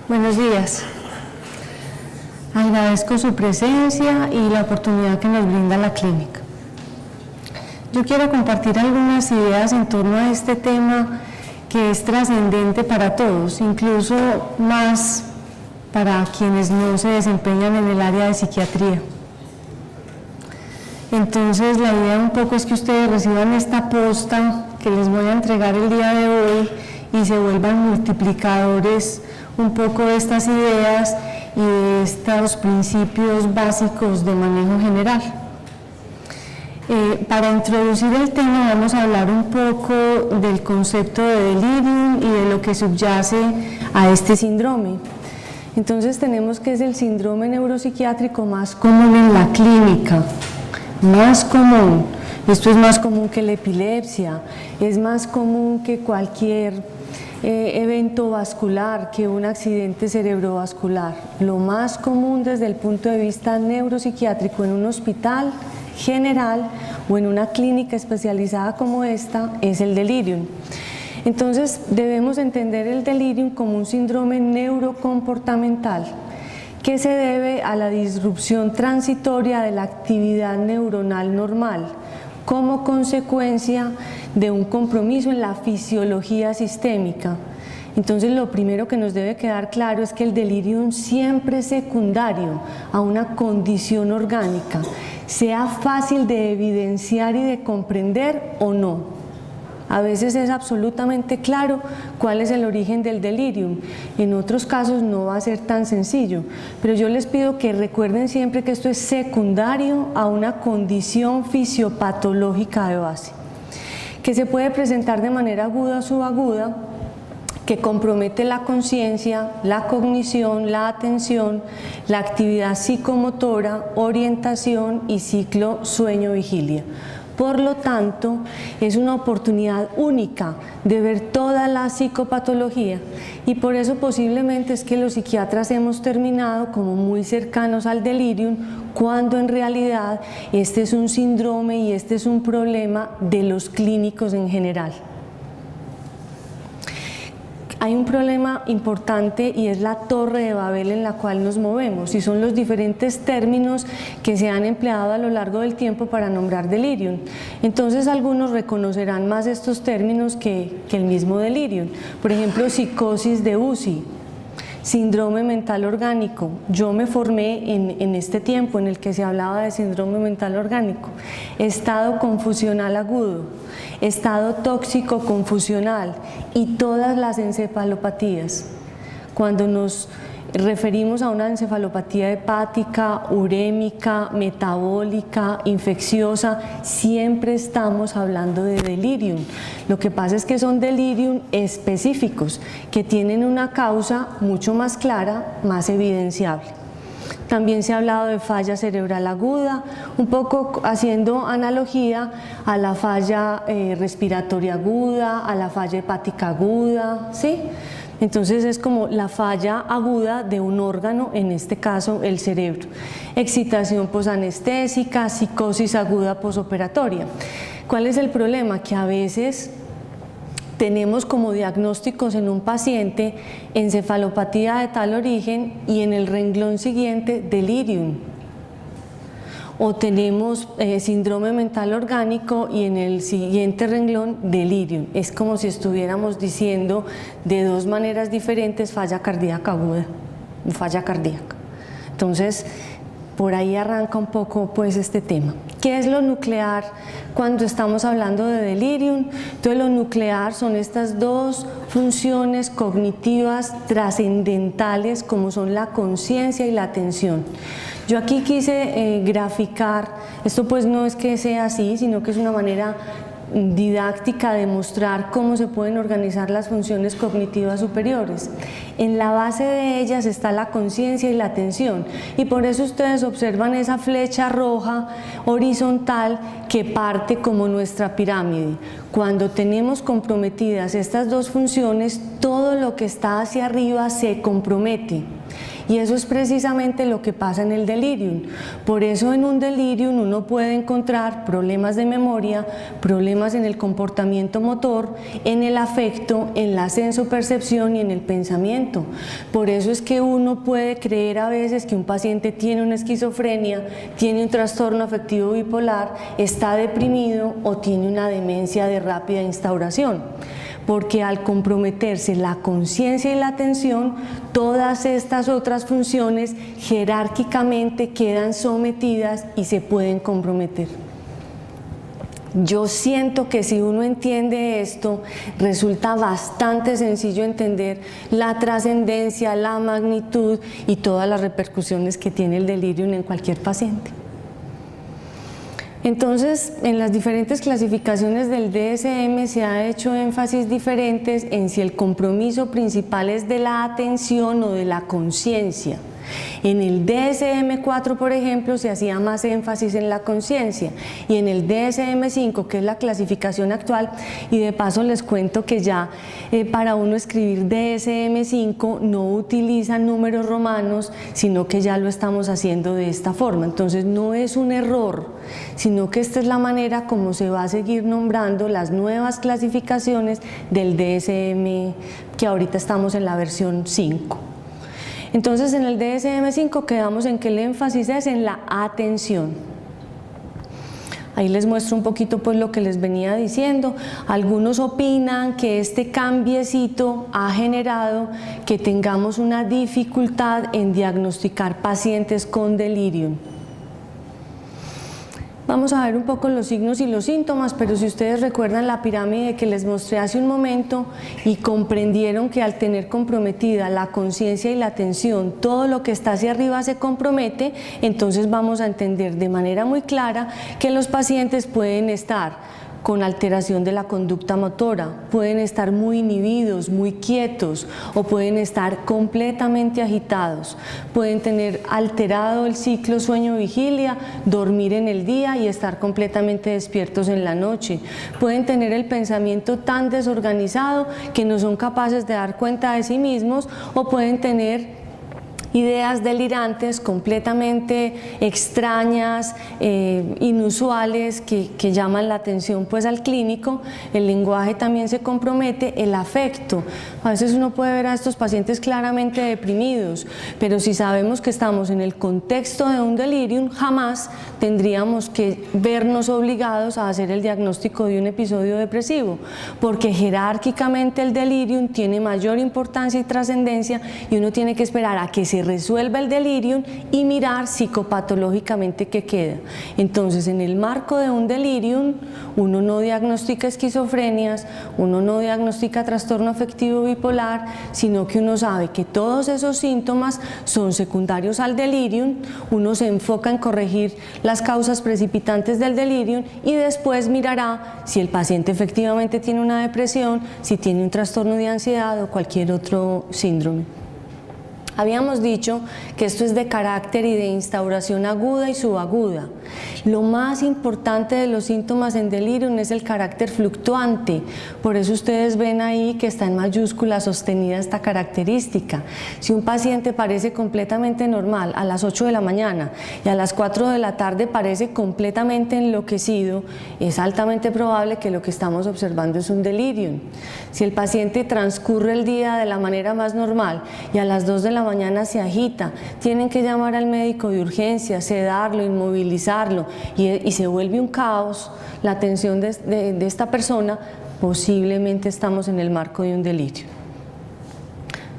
Buenos días. Agradezco su presencia y la oportunidad que nos brinda la clínica. Yo quiero compartir algunas ideas en torno a este tema que es trascendente para todos, incluso más para quienes no se desempeñan en el área de psiquiatría. Entonces, la idea un poco es que ustedes reciban esta posta que les voy a entregar el día de hoy y se vuelvan multiplicadores un poco de estas ideas y de estos principios básicos de manejo general. Para introducir el tema vamos a hablar un poco del concepto de delirium y de lo que subyace a este síndrome. Entonces tenemos que es el síndrome neuropsiquiátrico más común en la clínica, más común. Esto es más común que la epilepsia, es más común que cualquier evento vascular, que un accidente cerebrovascular. Lo más común desde el punto de vista neuropsiquiátrico en un hospital general o en una clínica especializada como esta es el delirium. Entonces debemos entender el delirium como un síndrome neurocomportamental que se debe a la disrupción transitoria de la actividad neuronal normal como consecuencia de un compromiso en la fisiología sistémica. Entonces lo primero que nos debe quedar claro es que el delirium siempre es secundario a una condición orgánica, sea fácil de evidenciar y de comprender o no. A veces es absolutamente claro cuál es el origen del delirium, en otros casos no va a ser tan sencillo, pero yo les pido que recuerden siempre que esto es secundario a una condición fisiopatológica de base, que se puede presentar de manera aguda o subaguda, que compromete la conciencia, la cognición, la atención, la actividad psicomotora, orientación y ciclo sueño-vigilia. Por lo tanto, es una oportunidad única de ver toda la psicopatología y por eso posiblemente es que los psiquiatras hemos terminado como muy cercanos al delirium, cuando en realidad este es un síndrome y este es un problema de los clínicos en general. Hay un problema importante y es la torre de Babel en la cual nos movemos y son los diferentes términos que se han empleado a lo largo del tiempo para nombrar delirium. Entonces algunos reconocerán más estos términos que el mismo delirium. Por ejemplo, psicosis de UCI, síndrome mental orgánico. Yo me formé en este tiempo en el que se hablaba de síndrome mental orgánico. Estado confusional agudo, estado tóxico confusional y todas las encefalopatías. Cuando nos referimos a una encefalopatía hepática, urémica, metabólica, infecciosa, siempre estamos hablando de delirium. Lo que pasa es que son delirium específicos, que tienen una causa mucho más clara, más evidenciable. También se ha hablado de falla cerebral aguda, un poco haciendo analogía a la falla respiratoria aguda, a la falla hepática aguda, ¿sí? Entonces es como la falla aguda de un órgano, en este caso el cerebro. Excitación posanestésica, psicosis aguda posoperatoria. ¿Cuál es el problema? Que a veces tenemos como diagnósticos en un paciente encefalopatía de tal origen y en el renglón siguiente delirium. O tenemos síndrome mental orgánico y en el siguiente renglón delirium. Es como si estuviéramos diciendo de dos maneras diferentes falla cardíaca aguda, falla cardíaca. Entonces, por ahí arranca un poco pues este tema. ¿Qué es lo nuclear cuando estamos hablando de delirium? Entonces lo nuclear son estas dos funciones cognitivas trascendentales como son la conciencia y la atención. Yo aquí quise graficar, esto pues no es que sea así, sino que es una manera didáctica de mostrar cómo se pueden organizar las funciones cognitivas superiores. En la base de ellas está la conciencia y la atención y por eso ustedes observan esa flecha roja horizontal que parte como nuestra pirámide. Cuando tenemos comprometidas estas dos funciones, todo lo que está hacia arriba se compromete y eso es precisamente lo que pasa en el delirium. Por eso en un delirium uno puede encontrar problemas de memoria, problemas en el comportamiento motor, en el afecto, en la sensopercepción y en el pensamiento. Por eso es que uno puede creer a veces que un paciente tiene una esquizofrenia, tiene un trastorno afectivo bipolar, está deprimido o tiene una demencia de rápida instauración, porque al comprometerse la conciencia y la atención, todas estas otras funciones jerárquicamente quedan sometidas y se pueden comprometer. Yo siento que si uno entiende esto, resulta bastante sencillo entender la trascendencia, la magnitud y todas las repercusiones que tiene el delirium en cualquier paciente. Entonces, en las diferentes clasificaciones del DSM se ha hecho énfasis diferentes en si el compromiso principal es de la atención o de la conciencia. En el DSM-4, por ejemplo, se hacía más énfasis en la conciencia, y en el DSM-5, que es la clasificación actual, y de paso les cuento que ya para uno escribir DSM-5 no utilizan números romanos, sino que ya lo estamos haciendo de esta forma. Entonces no es un error, sino que esta es la manera como se va a seguir nombrando las nuevas clasificaciones del DSM, que ahorita estamos en la versión 5. Entonces en el DSM-5 quedamos en que el énfasis es en la atención. Ahí les muestro un poquito pues lo que les venía diciendo. Algunos opinan que este cambiecito ha generado que tengamos una dificultad en diagnosticar pacientes con delirium. Vamos a ver un poco los signos y los síntomas, pero si ustedes recuerdan la pirámide que les mostré hace un momento y comprendieron que al tener comprometida la conciencia y la atención, todo lo que está hacia arriba se compromete, entonces vamos a entender de manera muy clara que los pacientes pueden estar con alteración de la conducta motora, pueden estar muy inhibidos, muy quietos, o pueden estar completamente agitados, pueden tener alterado el ciclo sueño-vigilia, dormir en el día y estar completamente despiertos en la noche, pueden tener el pensamiento tan desorganizado que no son capaces de dar cuenta de sí mismos, o pueden tener ideas delirantes, completamente extrañas, inusuales, que llaman la atención pues al clínico. El lenguaje también se compromete, el afecto. A veces uno puede ver a estos pacientes claramente deprimidos, pero si sabemos que estamos en el contexto de un delirium, jamás tendríamos que vernos obligados a hacer el diagnóstico de un episodio depresivo, porque jerárquicamente el delirium tiene mayor importancia y trascendencia, y uno tiene que esperar a que se resuelva el delirium y mirar psicopatológicamente qué queda. Entonces, en el marco de un delirium, uno no diagnostica esquizofrenias, uno no diagnostica trastorno afectivo bipolar, sino que uno sabe que todos esos síntomas son secundarios al delirium, uno se enfoca en corregir las causas precipitantes del delirium y después mirará si el paciente efectivamente tiene una depresión, si tiene un trastorno de ansiedad o cualquier otro síndrome. Habíamos dicho que esto es de carácter y de instauración aguda y subaguda. Lo más importante de los síntomas en delirium es el carácter fluctuante, por eso ustedes ven ahí que está en mayúscula sostenida esta característica. Si un paciente parece completamente normal a las 8 de la mañana y a las 4 de la tarde parece completamente enloquecido, es altamente probable que lo que estamos observando es un delirium. Si el paciente transcurre el día de la manera más normal y a las 2 de la mañana se agita, tienen que llamar al médico de urgencia, sedarlo, inmovilizarlo y se vuelve un caos la atención de esta persona, posiblemente estamos en el marco de un delirio.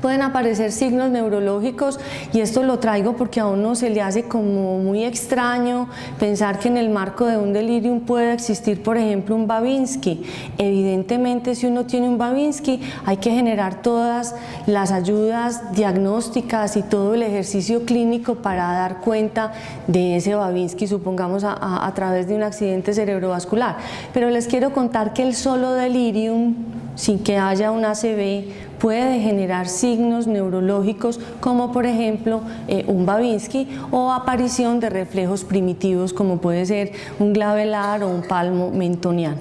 Pueden aparecer signos neurológicos, y esto lo traigo porque a uno se le hace como muy extraño pensar que en el marco de un delirium puede existir, por ejemplo, un Babinski. Evidentemente, si uno tiene un Babinski, hay que generar todas las ayudas diagnósticas y todo el ejercicio clínico para dar cuenta de ese Babinski, supongamos a través de un accidente cerebrovascular. Pero les quiero contar que el solo delirium, sin que haya un ACV, puede generar signos neurológicos como por ejemplo un Babinski o aparición de reflejos primitivos como puede ser un glabelar o un palmo mentoniano.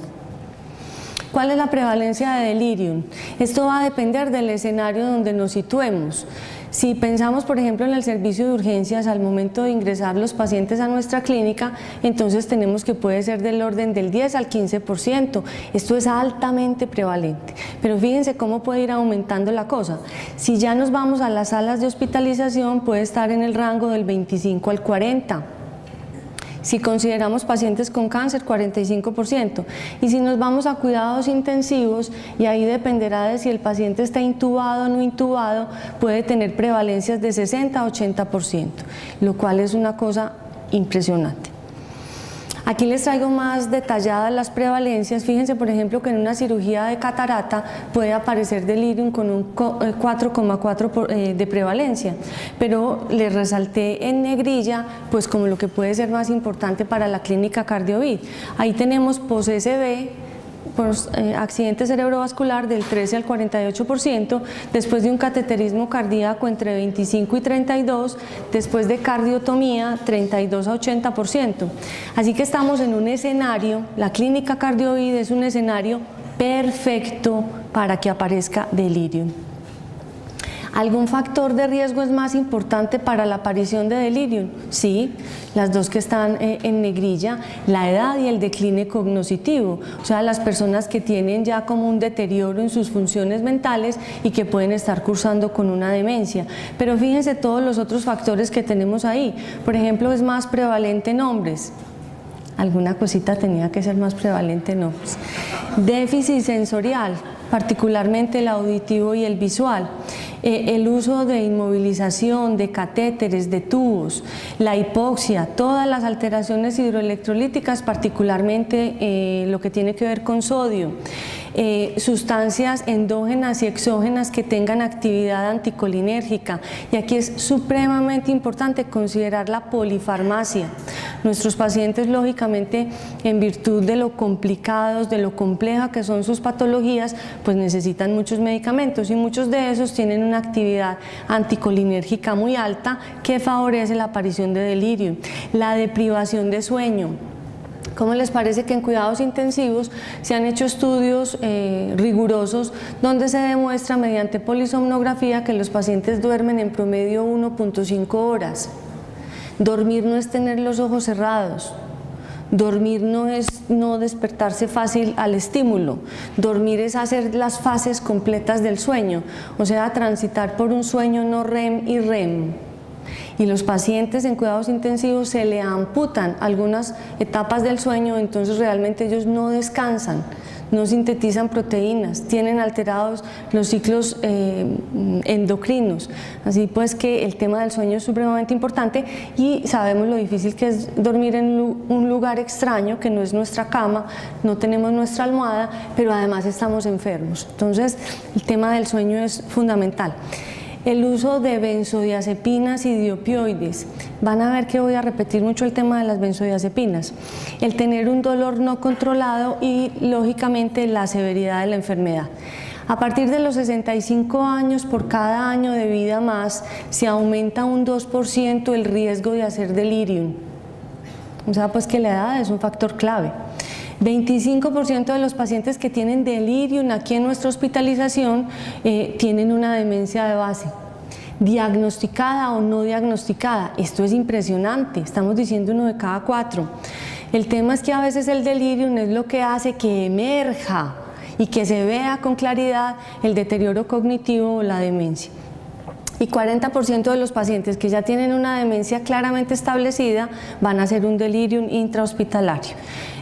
¿Cuál es la prevalencia de delirium? Esto va a depender del escenario donde nos situemos. Si pensamos, por ejemplo, en el servicio de urgencias al momento de ingresar los pacientes a nuestra clínica, entonces tenemos que puede ser del orden del 10 al 15%. Esto es altamente prevalente. Pero fíjense cómo puede ir aumentando la cosa. Si ya nos vamos a las salas de hospitalización, puede estar en el rango del 25 al 40%. Si consideramos pacientes con cáncer, 45%. Y si nos vamos a cuidados intensivos, y ahí dependerá de si el paciente está intubado o no intubado, puede tener prevalencias de 60 a 80%, lo cual es una cosa impresionante. Aquí les traigo más detalladas las prevalencias. Fíjense, por ejemplo, que en una cirugía de catarata puede aparecer delirium con un 4,4 de prevalencia, pero les resalté en negrilla, pues como lo que puede ser más importante para la clínica CardioVid. Ahí tenemos post-SB, por accidente cerebrovascular, del 13 al 48%, después de un cateterismo cardíaco entre 25 y 32, después de cardiotomía 32 a 80%. Así que estamos en un escenario, la clínica CardioVid es un escenario perfecto para que aparezca delirium. ¿Algún factor de riesgo es más importante para la aparición de delirium? Sí, las dos que están en negrilla, la edad y el decline cognoscitivo, o sea, las personas que tienen ya como un deterioro en sus funciones mentales y que pueden estar cursando con una demencia. Pero fíjense todos los otros factores que tenemos ahí. Por ejemplo, es más prevalente en hombres. Alguna cosita tenía que ser más prevalente en hombres. Déficit sensorial, particularmente el auditivo y el visual. El uso de inmovilización, de catéteres, de tubos, la hipoxia, todas las alteraciones hidroelectrolíticas, particularmente lo que tiene que ver con sodio. Sustancias endógenas y exógenas que tengan actividad anticolinérgica, y aquí es supremamente importante considerar la polifarmacia. Nuestros pacientes, lógicamente, en virtud de lo complicados, de lo compleja que son sus patologías, pues necesitan muchos medicamentos, y muchos de esos tienen una actividad anticolinérgica muy alta que favorece la aparición de delirio. La deprivación de sueño. ¿Cómo les parece que en cuidados intensivos se han hecho estudios rigurosos donde se demuestra mediante polisomnografía que los pacientes duermen en promedio 1.5 horas? Dormir no es tener los ojos cerrados. Dormir no es no despertarse fácil al estímulo. Dormir es hacer las fases completas del sueño, o sea, transitar por un sueño no REM y REM. Y los pacientes en cuidados intensivos se le amputan algunas etapas del sueño, entonces realmente ellos no descansan, no sintetizan proteínas, tienen alterados los ciclos endocrinos. Así pues que el tema del sueño es supremamente importante, y sabemos lo difícil que es dormir en un lugar extraño que no es nuestra cama, no tenemos nuestra almohada, pero además estamos enfermos. Entonces el tema del sueño es fundamental. El uso de benzodiazepinas y de opioides. Van a ver que voy a repetir mucho el tema de las benzodiazepinas. El tener un dolor no controlado y, lógicamente, la severidad de la enfermedad. A partir de los 65 años, por cada año de vida más, se aumenta un 2% el riesgo de hacer delirium. O sea, pues que la edad es un factor clave. 25% de los pacientes que tienen delirium aquí en nuestra hospitalización tienen una demencia de base, diagnosticada o no diagnosticada. Esto es impresionante, estamos diciendo 1 de cada 4. El tema es que a veces el delirium es lo que hace que emerja y que se vea con claridad el deterioro cognitivo o la demencia. Y 40% de los pacientes que ya tienen una demencia claramente establecida van a hacer un delirium intrahospitalario.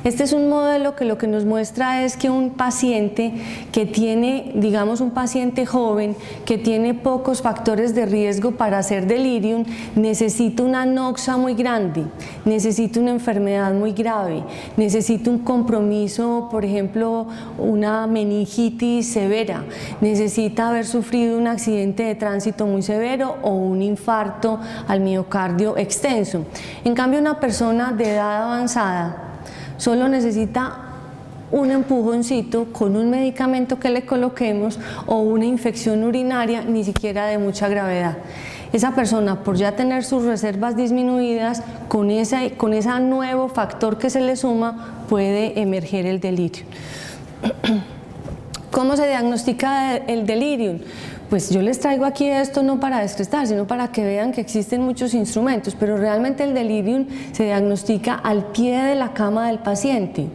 Este es un modelo que lo que nos muestra es que un paciente que tiene, digamos un paciente joven, que tiene pocos factores de riesgo para hacer delirium, necesita una anoxia muy grande, necesita una enfermedad muy grave, necesita un compromiso, por ejemplo, una meningitis severa, necesita haber sufrido un accidente de tránsito muy severo o un infarto al miocardio extenso. En cambio, una persona de edad avanzada solo necesita un empujoncito con un medicamento que le coloquemos o una infección urinaria, ni siquiera de mucha gravedad. Esa persona, por ya tener sus reservas disminuidas, con ese nuevo factor que se le suma, puede emerger el delirio. ¿Cómo se diagnostica el delirium? Pues yo les traigo aquí esto no para descrestar, sino para que vean que existen muchos instrumentos, pero realmente el delirium se diagnostica al pie de la cama del paciente,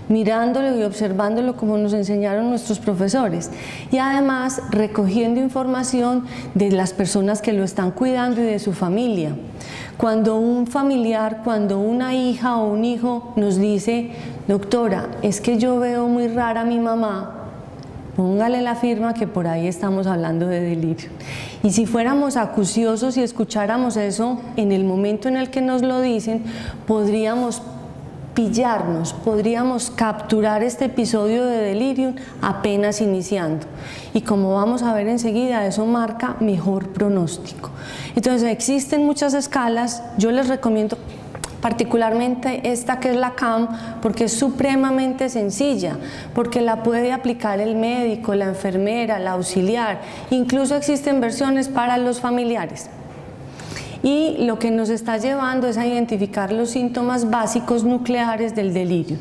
mirándolo y observándolo como nos enseñaron nuestros profesores, y además recogiendo información de las personas que lo están cuidando y de su familia. Cuando un familiar, cuando una hija o un hijo nos dice: doctora, es que yo veo muy rara a mi mamá, póngale la firma que por ahí estamos hablando de delirio. Y si fuéramos acuciosos y escucháramos eso en el momento en el que nos lo dicen, podríamos pillarnos, podríamos capturar este episodio de delirium apenas iniciando. Y como vamos a ver enseguida, eso marca mejor pronóstico. Entonces existen muchas escalas, yo les recomiendo particularmente esta que es la CAM, porque es supremamente sencilla, porque la puede aplicar el médico, la enfermera, la auxiliar, incluso existen versiones para los familiares. Y lo que nos está llevando es a identificar los síntomas básicos nucleares del delirio.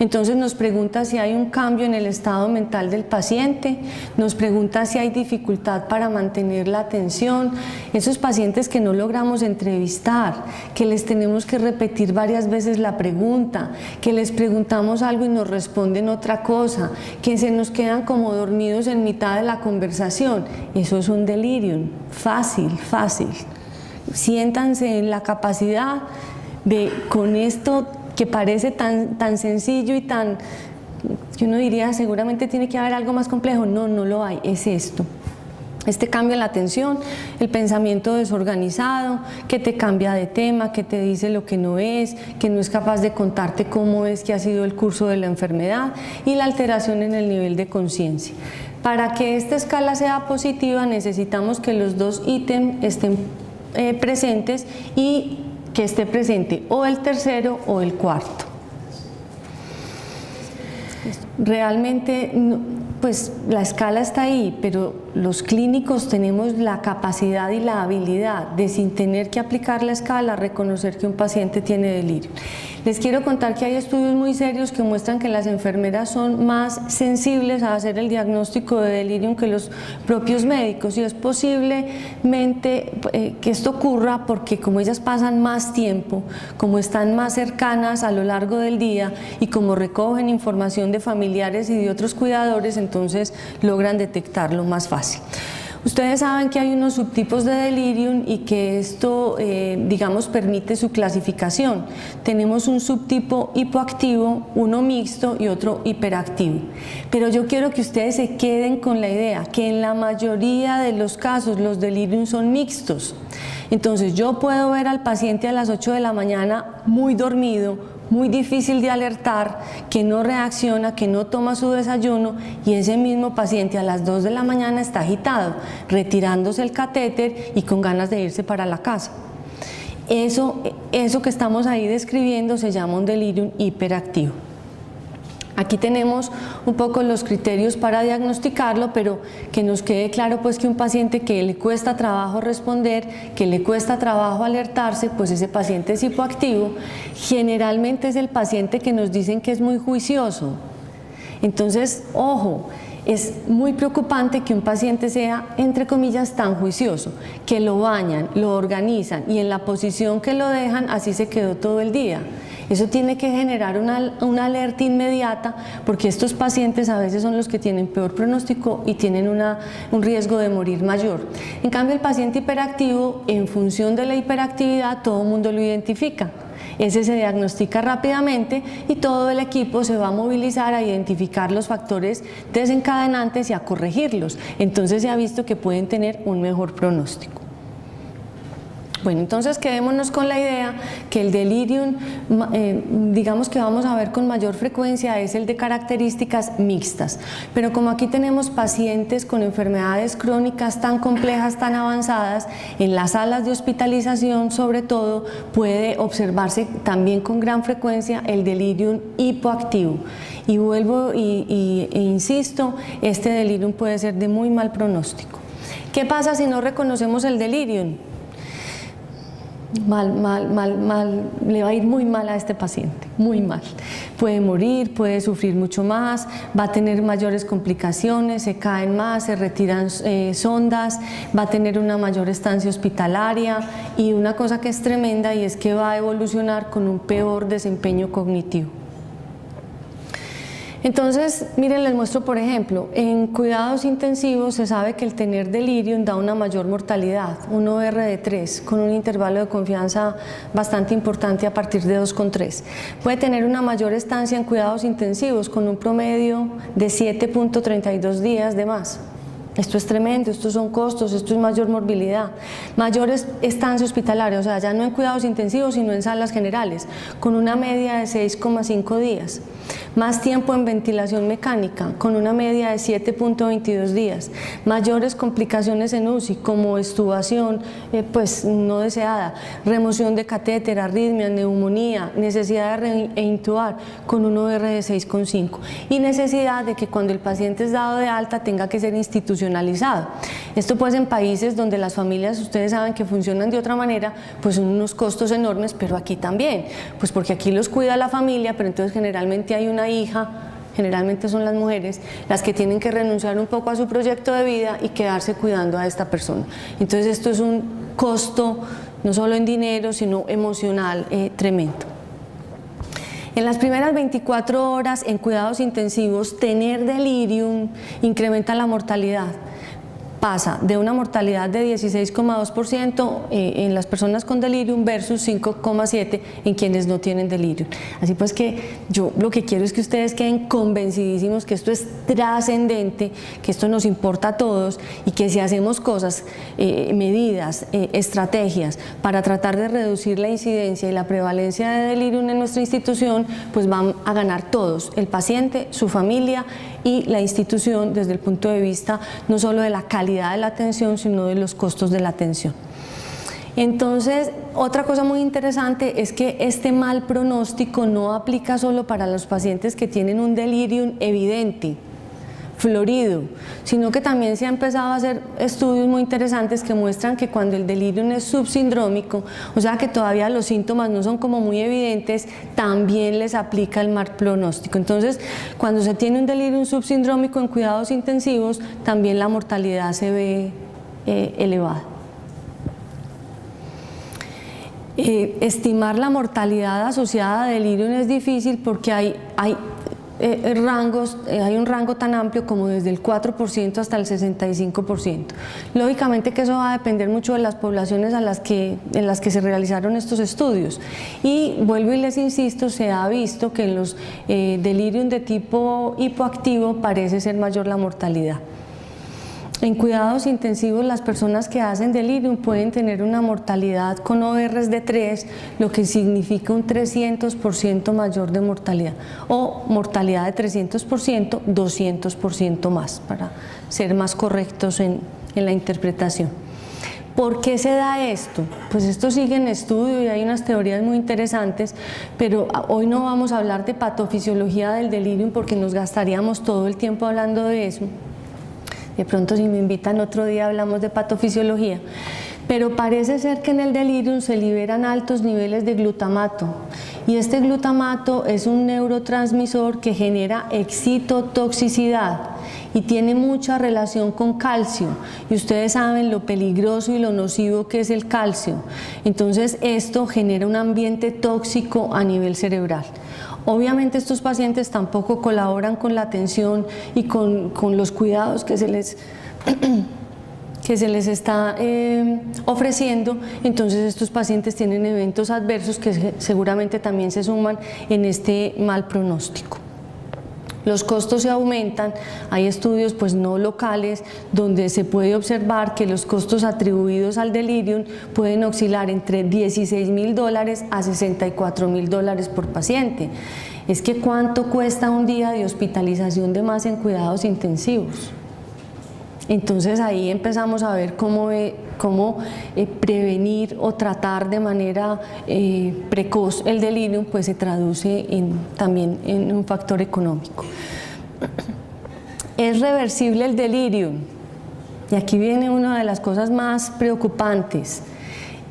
Entonces nos pregunta si hay un cambio en el estado mental del paciente, nos pregunta si hay dificultad para mantener la atención, esos pacientes que no logramos entrevistar, que les tenemos que repetir varias veces la pregunta, que les preguntamos algo y nos responden otra cosa, que se nos quedan como dormidos en mitad de la conversación. Eso es un delirium, fácil, fácil. Siéntanse en la capacidad de, con esto que parece tan sencillo y tan, que uno diría seguramente tiene que haber algo más complejo, no lo hay, es esto. Este cambio en la atención, el pensamiento desorganizado, que te cambia de tema, que te dice lo que no es capaz de contarte cómo es que ha sido el curso de la enfermedad, y la alteración en el nivel de conciencia. Para que esta escala sea positiva necesitamos que los dos ítems estén presentes y que esté presente o el tercero o el cuarto. Realmente, pues la escala está ahí, pero los clínicos tenemos la capacidad y la habilidad de, sin tener que aplicar la escala, reconocer que un paciente tiene delirio. Les quiero contar que hay estudios muy serios que muestran que las enfermeras son más sensibles a hacer el diagnóstico de delirium que los propios médicos, y es posiblemente que esto ocurra porque como ellas pasan más tiempo, como están más cercanas a lo largo del día y como recogen información de familiares y de otros cuidadores, entonces logran detectarlo más fácil. Ustedes saben que hay unos subtipos de delirium y que esto, digamos, permite su clasificación. Tenemos un subtipo hipoactivo, uno mixto y otro hiperactivo. Pero yo quiero que ustedes se queden con la idea que en la mayoría de los casos los delirium son mixtos. Entonces yo puedo ver al paciente a las 8 de la mañana muy dormido, muy difícil de alertar, que no reacciona, que no toma su desayuno, y ese mismo paciente a las 2 de la mañana está agitado, retirándose el catéter y con ganas de irse para la casa. Eso que estamos ahí describiendo se llama un delirium hiperactivo. Aquí tenemos un poco los criterios para diagnosticarlo, pero que nos quede claro pues que un paciente que le cuesta trabajo responder, que le cuesta trabajo alertarse, pues ese paciente es hipoactivo. Generalmente es el paciente que nos dicen que es muy juicioso. Entonces, ojo, es muy preocupante que un paciente sea, entre comillas, tan juicioso, que lo bañan, lo organizan y en la posición que lo dejan, así se quedó todo el día. Eso tiene que generar una alerta inmediata, porque estos pacientes a veces son los que tienen peor pronóstico y tienen un riesgo de morir mayor. En cambio, el paciente hiperactivo, en función de la hiperactividad, todo el mundo lo identifica. Ese se diagnostica rápidamente y todo el equipo se va a movilizar a identificar los factores desencadenantes y a corregirlos. Entonces se ha visto que pueden tener un mejor pronóstico. Bueno, entonces quedémonos con la idea que el delirium, digamos que vamos a ver con mayor frecuencia, es el de características mixtas. Pero como aquí tenemos pacientes con enfermedades crónicas tan complejas, tan avanzadas, en las salas de hospitalización sobre todo puede observarse también con gran frecuencia el delirium hipoactivo. Y vuelvo e insisto, este delirium puede ser de muy mal pronóstico. ¿Qué pasa si no reconocemos el delirium? Mal, le va a ir muy mal a este paciente, muy mal, puede morir, puede sufrir mucho más, va a tener mayores complicaciones, se caen más, se retiran sondas, va a tener una mayor estancia hospitalaria y una cosa que es tremenda y es que va a evolucionar con un peor desempeño cognitivo. Entonces, miren, les muestro por ejemplo, en cuidados intensivos se sabe que el tener delirium da una mayor mortalidad, un OR de 3, con un intervalo de confianza bastante importante a partir de 2,3. Puede tener una mayor estancia en cuidados intensivos con un promedio de 7,32 días de más. Esto es tremendo, estos son costos, esto es mayor morbilidad, mayor estancia hospitalaria, o sea, ya no en cuidados intensivos, sino en salas generales, con una media de 6,5 días. Más tiempo en ventilación mecánica, con una media de 7,22 días. Mayores complicaciones en UCI, como extubación pues no deseada, remoción de catéter, arritmia, neumonía, necesidad de reintubar, con un OR de 6,5. Y necesidad de que cuando el paciente es dado de alta tenga que ser institucionalizado. Esto pues en países donde las familias, ustedes saben que funcionan de otra manera, pues son unos costos enormes, pero aquí también, pues porque aquí los cuida la familia, pero entonces generalmente hay una hija, generalmente son las mujeres, las que tienen que renunciar un poco a su proyecto de vida y quedarse cuidando a esta persona. Entonces esto es un costo, no solo en dinero, sino emocional tremendo. En las primeras 24 horas en cuidados intensivos, tener delirium incrementa la mortalidad. Pasa de una mortalidad de 16,2% en las personas con delirium versus 5,7% en quienes no tienen delirium. Así pues que yo lo que quiero es que ustedes queden convencidísimos que esto es trascendente, que esto nos importa a todos y que si hacemos cosas, medidas, estrategias para tratar de reducir la incidencia y la prevalencia de delirium en nuestra institución, pues van a ganar todos, el paciente, su familia y la institución desde el punto de vista no solo de la calidad de la atención, sino de los costos de la atención. Entonces, otra cosa muy interesante es que este mal pronóstico no aplica solo para los pacientes que tienen un delirium evidente, florido, sino que también se ha empezado a hacer estudios muy interesantes que muestran que cuando el delirium es subsindrómico, o sea que todavía los síntomas no son como muy evidentes, también les aplica el mal pronóstico. Entonces, cuando se tiene un delirium subsindrómico en cuidados intensivos, también la mortalidad se ve elevada. Estimar la mortalidad asociada a delirium es difícil porque hay un rango tan amplio como desde el 4% hasta el 65%. Lógicamente que eso va a depender mucho de las poblaciones en las que se realizaron estos estudios. Y vuelvo y les insisto, se ha visto que en los delirium de tipo hipoactivo parece ser mayor la mortalidad. En cuidados intensivos, las personas que hacen delirium pueden tener una mortalidad con ORs de 3, lo que significa un 300% mayor de mortalidad, o mortalidad de 300%, 200% más, para ser más correctos en la interpretación. ¿Por qué se da esto? Pues esto sigue en estudio y hay unas teorías muy interesantes, pero hoy no vamos a hablar de patofisiología del delirium porque nos gastaríamos todo el tiempo hablando de eso. De pronto si me invitan otro día hablamos de patofisiología, pero parece ser que en el delirium se liberan altos niveles de glutamato y este glutamato es un neurotransmisor que genera excitotoxicidad y tiene mucha relación con calcio y ustedes saben lo peligroso y lo nocivo que es el calcio, entonces esto genera un ambiente tóxico a nivel cerebral. Obviamente estos pacientes tampoco colaboran con la atención y con los cuidados que se les está ofreciendo, entonces estos pacientes tienen eventos adversos que seguramente también se suman en este mal pronóstico. Los costos se aumentan, hay estudios pues no locales donde se puede observar que los costos atribuidos al delirium pueden oscilar entre $16.000 a $64.000 por paciente. Es que ¿cuánto cuesta un día de hospitalización de más en cuidados intensivos? Entonces ahí empezamos a ver cómo prevenir o tratar de manera precoz el delirium, pues se traduce también en un factor económico. ¿Es reversible el delirium? Y aquí viene una de las cosas más preocupantes.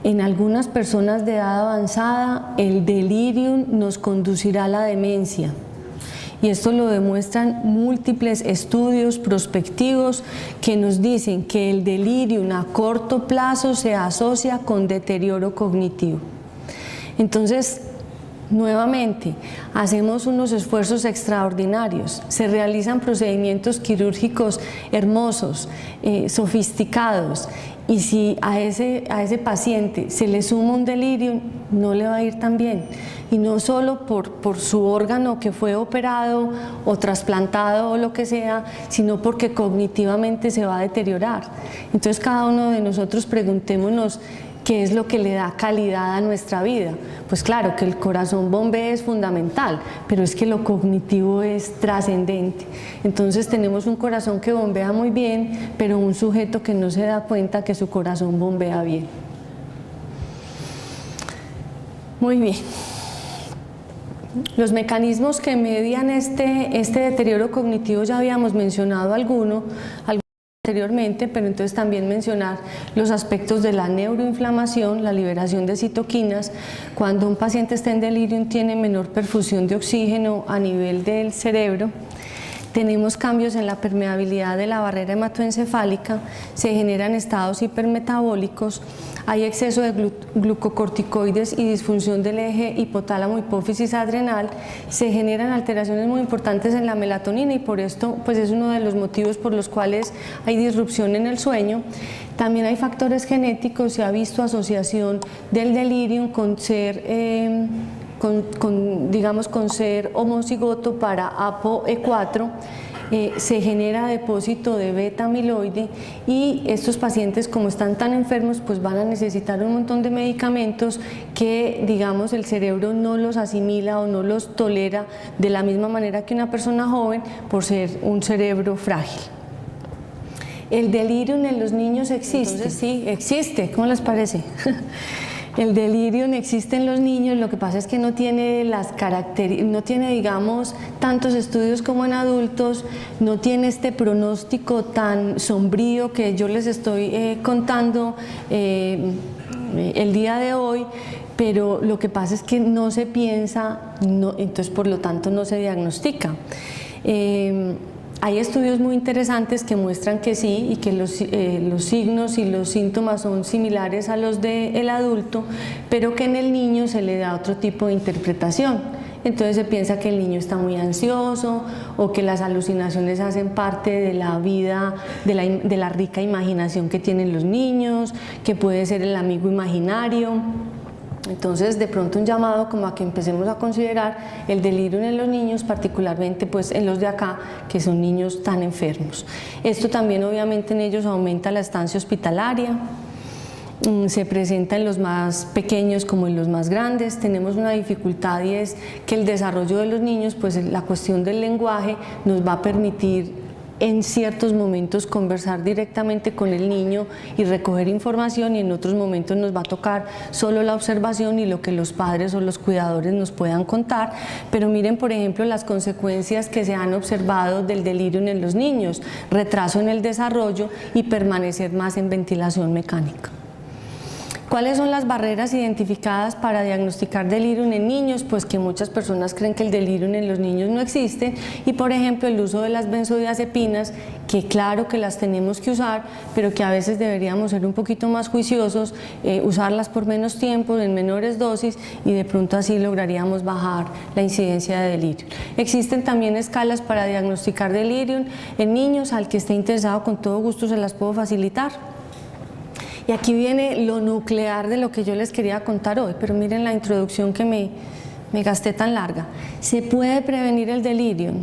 En algunas personas de edad avanzada, el delirium nos conducirá a la demencia. Y esto lo demuestran múltiples estudios prospectivos que nos dicen que el delirium a corto plazo se asocia con deterioro cognitivo. Entonces, nuevamente, hacemos unos esfuerzos extraordinarios, se realizan procedimientos quirúrgicos hermosos, sofisticados, y si a ese paciente se le suma un delirium, no le va a ir tan bien. Y no solo por su órgano que fue operado o trasplantado o lo que sea, sino porque cognitivamente se va a deteriorar. Entonces cada uno de nosotros preguntémonos qué es lo que le da calidad a nuestra vida. Pues claro que el corazón bombee es fundamental, pero es que lo cognitivo es trascendente. Entonces tenemos un corazón que bombea muy bien, pero un sujeto que no se da cuenta que su corazón bombea bien. Muy bien. Los mecanismos que median este deterioro cognitivo ya habíamos mencionado algunos anteriormente, pero entonces también mencionar los aspectos de la neuroinflamación, la liberación de citoquinas. Cuando un paciente está en delirium tiene menor perfusión de oxígeno a nivel del cerebro. Tenemos cambios en la permeabilidad de la barrera hematoencefálica, se generan estados hipermetabólicos, hay exceso de glucocorticoides y disfunción del eje hipotálamo-hipófisis adrenal, se generan alteraciones muy importantes en la melatonina y por esto pues es uno de los motivos por los cuales hay disrupción en el sueño. También hay factores genéticos, se ha visto asociación del delirium con ser con ser homocigoto para ApoE4, se genera depósito de beta amiloide y estos pacientes, como están tan enfermos, pues van a necesitar un montón de medicamentos que, digamos, el cerebro no los asimila o no los tolera de la misma manera que una persona joven por ser un cerebro frágil. ¿El delirium en los niños existe? Entonces, sí, existe. ¿Cómo les parece? El delirium existe en los niños, lo que pasa es que no tiene digamos, tantos estudios como en adultos, no tiene este pronóstico tan sombrío que yo les estoy contando el día de hoy, pero lo que pasa es que no se piensa, entonces por lo tanto no se diagnostica. Hay estudios muy interesantes que muestran que sí y que los signos y los síntomas son similares a los del adulto, pero que en el niño se le da otro tipo de interpretación. Entonces se piensa que el niño está muy ansioso o que las alucinaciones hacen parte de la vida, de la rica imaginación que tienen los niños, que puede ser el amigo imaginario. Entonces, de pronto un llamado como a que empecemos a considerar el delirium en los niños, particularmente pues en los de acá, que son niños tan enfermos. Esto también obviamente en ellos aumenta la estancia hospitalaria, se presenta en los más pequeños como en los más grandes. Tenemos una dificultad y es que el desarrollo de los niños, pues la cuestión del lenguaje nos va a permitir en ciertos momentos conversar directamente con el niño y recoger información, y en otros momentos nos va a tocar solo la observación y lo que los padres o los cuidadores nos puedan contar. Pero miren, por ejemplo, las consecuencias que se han observado del delirium en los niños: retraso en el desarrollo y permanecer más en ventilación mecánica. ¿Cuáles son las barreras identificadas para diagnosticar delirium en niños? Pues que muchas personas creen que el delirium en los niños no existe, y por ejemplo el uso de las benzodiazepinas, que claro que las tenemos que usar, pero que a veces deberíamos ser un poquito más juiciosos, usarlas por menos tiempo, en menores dosis, y de pronto así lograríamos bajar la incidencia de delirium. Existen también escalas para diagnosticar delirium en niños, al que esté interesado con todo gusto se las puedo facilitar. Y aquí viene lo nuclear de lo que yo les quería contar hoy, pero miren la introducción que me gasté tan larga. ¿Se puede prevenir el delirium?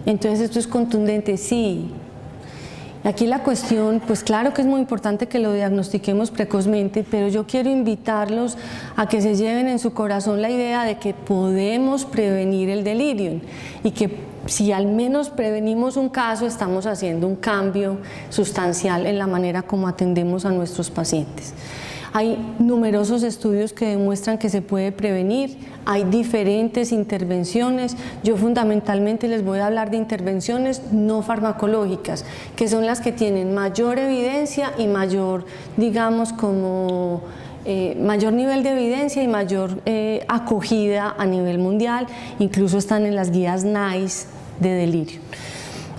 Entonces esto es contundente, sí. Aquí la cuestión, pues claro que es muy importante que lo diagnostiquemos precozmente, pero yo quiero invitarlos a que se lleven en su corazón la idea de que podemos prevenir el delirium y que si al menos prevenimos un caso, estamos haciendo un cambio sustancial en la manera como atendemos a nuestros pacientes. Hay numerosos estudios que demuestran que se puede prevenir, hay diferentes intervenciones. Yo fundamentalmente les voy a hablar de intervenciones no farmacológicas, que son las que tienen mayor evidencia y mayor, digamos, como mayor nivel de evidencia y mayor acogida a nivel mundial, incluso están en las guías NICE de delirio.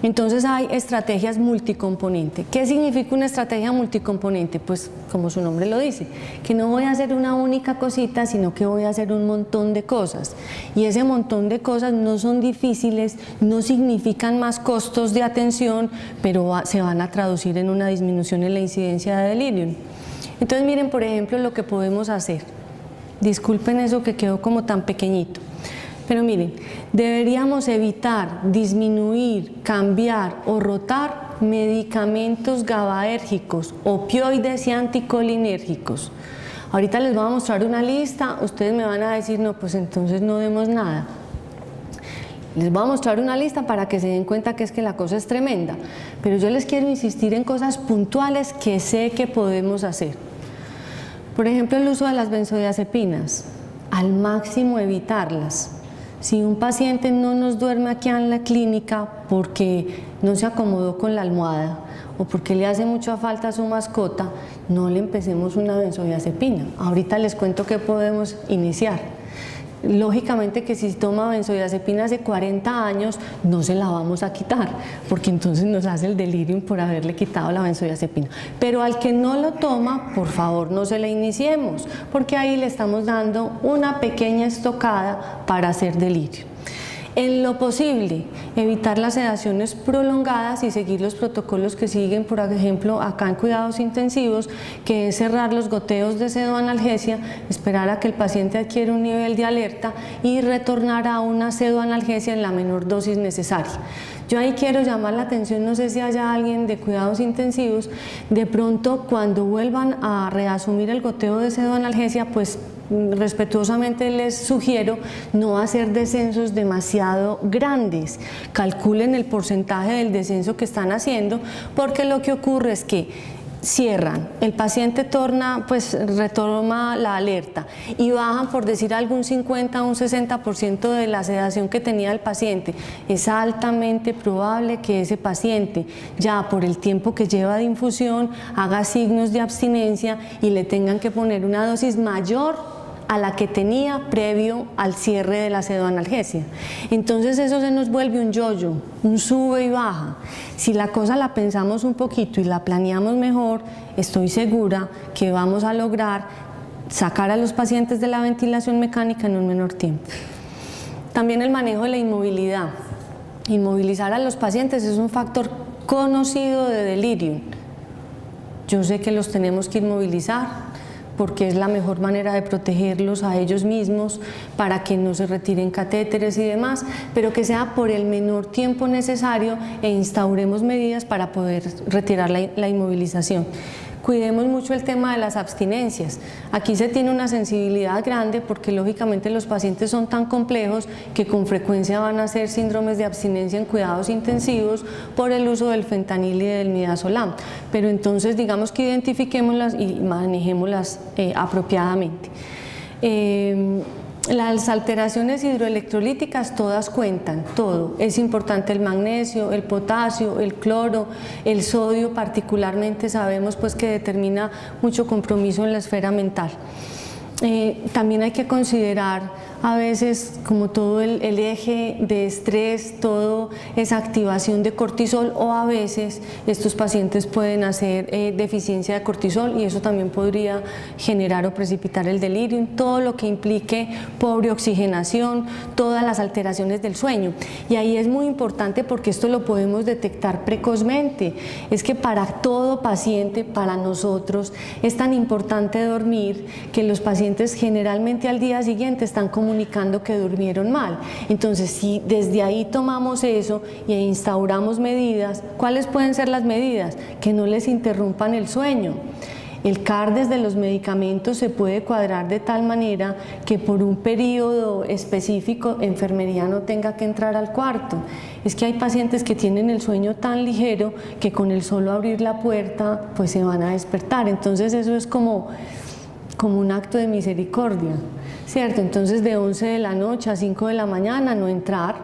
Entonces hay estrategias multicomponente. ¿Qué significa una estrategia multicomponente? Pues como su nombre lo dice, que no voy a hacer una única cosita, sino que voy a hacer un montón de cosas. Y ese montón de cosas no son difíciles, no significan más costos de atención, pero se van a traducir en una disminución en la incidencia de delirium. Entonces miren, por ejemplo, lo que podemos hacer. Disculpen eso que quedó como tan pequeñito. Pero miren, deberíamos evitar, disminuir, cambiar o rotar medicamentos GABAérgicos, opioides y anticolinérgicos. Ahorita les voy a mostrar una lista, ustedes me van a decir, no, pues entonces no demos nada. Les voy a mostrar una lista para que se den cuenta que es que la cosa es tremenda, pero yo les quiero insistir en cosas puntuales que sé que podemos hacer. Por ejemplo, el uso de las benzodiazepinas, al máximo evitarlas. Si un paciente no nos duerme aquí en la clínica porque no se acomodó con la almohada o porque le hace mucha falta a su mascota, no le empecemos una benzodiazepina. Ahorita les cuento qué podemos iniciar. Lógicamente que si toma benzodiazepina hace 40 años, no se la vamos a quitar, porque entonces nos hace el delirium por haberle quitado la benzodiazepina. Pero al que no lo toma, por favor no se la iniciemos, porque ahí le estamos dando una pequeña estocada para hacer delirio. En lo posible, evitar las sedaciones prolongadas y seguir los protocolos que siguen, por ejemplo, acá en cuidados intensivos, que es cerrar los goteos de pseudoanalgesia, esperar a que el paciente adquiera un nivel de alerta y retornar a una pseudoanalgesia en la menor dosis necesaria. Yo ahí quiero llamar la atención, no sé si haya alguien de cuidados intensivos, de pronto cuando vuelvan a reasumir el goteo de pseudoanalgesia, pues respetuosamente les sugiero no hacer descensos demasiado grandes. Calculen el porcentaje del descenso que están haciendo, porque lo que ocurre es que cierran, el paciente retoma la alerta y bajan, por decir algo, un 50 o un 60% de la sedación que tenía el paciente. Es altamente probable que ese paciente, ya por el tiempo que lleva de infusión, haga signos de abstinencia y le tengan que poner una dosis mayor a la que tenía previo al cierre de la pseudoanalgesia. Entonces eso se nos vuelve un yo-yo, un sube y baja. Si la cosa la pensamos un poquito y la planeamos mejor, estoy segura que vamos a lograr sacar a los pacientes de la ventilación mecánica en un menor tiempo. También el manejo de la inmovilidad. Inmovilizar a los pacientes es un factor conocido de delirium. Yo sé que los tenemos que inmovilizar, porque es la mejor manera de protegerlos a ellos mismos para que no se retiren catéteres y demás, pero que sea por el menor tiempo necesario e instauremos medidas para poder retirar la inmovilización. Cuidemos mucho el tema de las abstinencias. Aquí se tiene una sensibilidad grande porque lógicamente los pacientes son tan complejos que con frecuencia van a hacer síndromes de abstinencia en cuidados intensivos por el uso del fentanil y del midazolam. Pero entonces digamos que identifiquémoslas y manejémoslas apropiadamente. Las alteraciones hidroelectrolíticas todas cuentan, todo. Es importante el magnesio, el potasio, el cloro, el sodio particularmente sabemos pues que determina mucho compromiso en la esfera mental. También hay que considerar a veces como todo el eje de estrés, todo esa activación de cortisol, o a veces estos pacientes pueden hacer deficiencia de cortisol y eso también podría generar o precipitar el delirium, todo lo que implique pobre oxigenación, todas las alteraciones del sueño. Y ahí es muy importante porque esto lo podemos detectar precozmente. Es que para todo paciente, para nosotros, es tan importante dormir que los pacientes generalmente al día siguiente están comunicando que durmieron mal. Entonces, si desde ahí tomamos eso e instauramos medidas, ¿cuáles pueden ser las medidas? Que no les interrumpan el sueño. El CARDES de los medicamentos se puede cuadrar de tal manera que por un periodo específico enfermería no tenga que entrar al cuarto. Es que hay pacientes que tienen el sueño tan ligero que con el solo abrir la puerta pues se van a despertar. Entonces eso es como un acto de misericordia, ¿cierto? Entonces de 11 de la noche a 5 de la mañana no entrar,